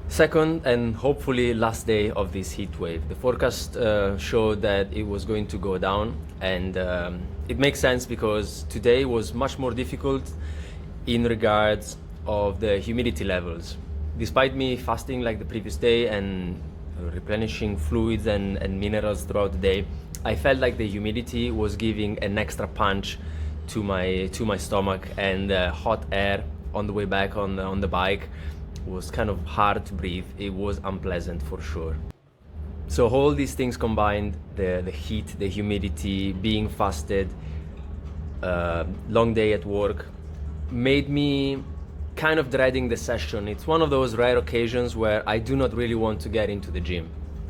Second and hopefully last day of this heat wave. The forecast showed that it was going to go down, and it makes sense because today was much more difficult in regards of the humidity levels. Despite me fasting like the previous day and replenishing fluids and minerals throughout the day, I felt like the humidity was giving an extra punch to my stomach, and hot air on the way back on the bike was kind of hard to breathe. It was unpleasant for sure. So all these things combined, the heat, the humidity, being fasted, long day at work, made me kind of dreading the session. It's one of those rare occasions where I do not really want to get into the gym.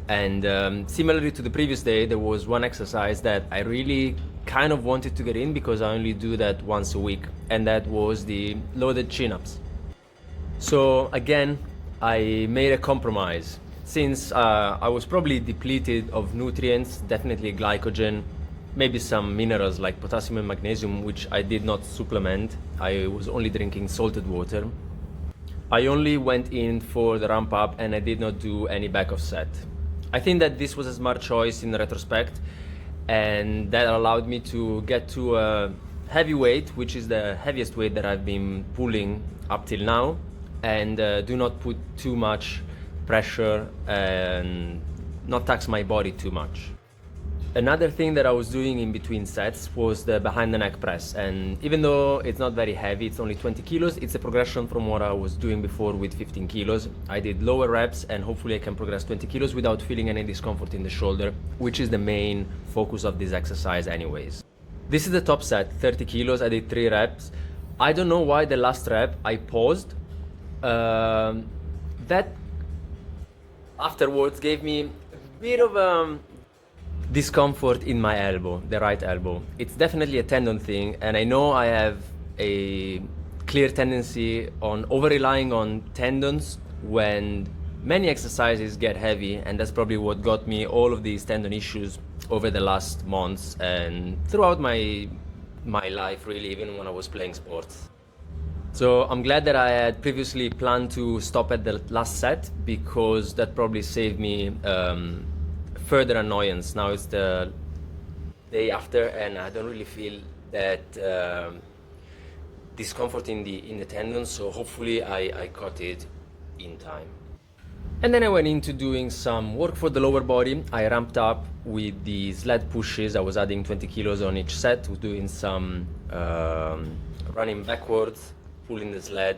And similarly to the previous day, there was one exercise that I really kind of wanted to get in because I only do that once a week, and that was the loaded chin-ups. So again, I made a compromise. Since I was probably depleted of nutrients, definitely glycogen, maybe some minerals like potassium and magnesium, which I did not supplement. I was only drinking salted water. I only went in for the ramp up and I did not do any back of set. I think that this was a smart choice in retrospect, and that allowed me to get to a heavy weight, which is the heaviest weight that I've been pulling up till now, and do not put too much pressure and not tax my body too much. Another thing that I was doing in between sets was the behind the neck press, and even though it's not very heavy, it's only 20 kilos, it's a progression from what I was doing before with 15 kilos. I did lower reps and hopefully I can progress 20 kilos without feeling any discomfort in the shoulder, which is the main focus of this exercise anyways. This is the top set, 30 kilos, I did 3 reps. I don't know why the last rep I paused. That afterwards gave me a bit of discomfort in my elbow, the right elbow. It's definitely a tendon thing, and I know I have a clear tendency on over-relying on tendons when many exercises get heavy, and that's probably what got me all of these tendon issues over the last months and throughout my life, really, even when I was playing sports. So I'm glad that I had previously planned to stop at the last set, because that probably saved me further annoyance. Now it's the day after and I don't really feel that discomfort in the tendons, so hopefully I caught it in time. And then I went into doing some work for the lower body. I ramped up with the sled pushes. I was adding 20 kilos on each set, doing some running backwards, pulling the sled,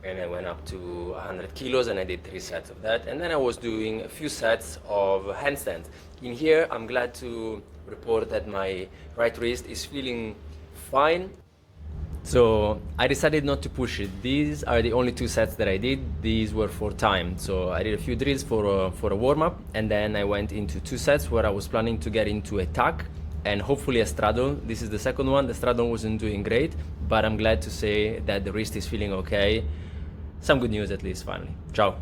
and I went up to 100 kilos and I did 3 sets of that. And then I was doing a few sets of handstands. In here, I'm glad to report that my right wrist is feeling fine. So I decided not to push it. These are the only 2 sets that I did. These were for time. So I did a few drills for a warm-up, and then I went into 2 sets where I was planning to get into a tuck and hopefully a straddle. This is the second one. The straddle wasn't doing great, but I'm glad to say that the wrist is feeling okay. Some good news at least, finally. Ciao.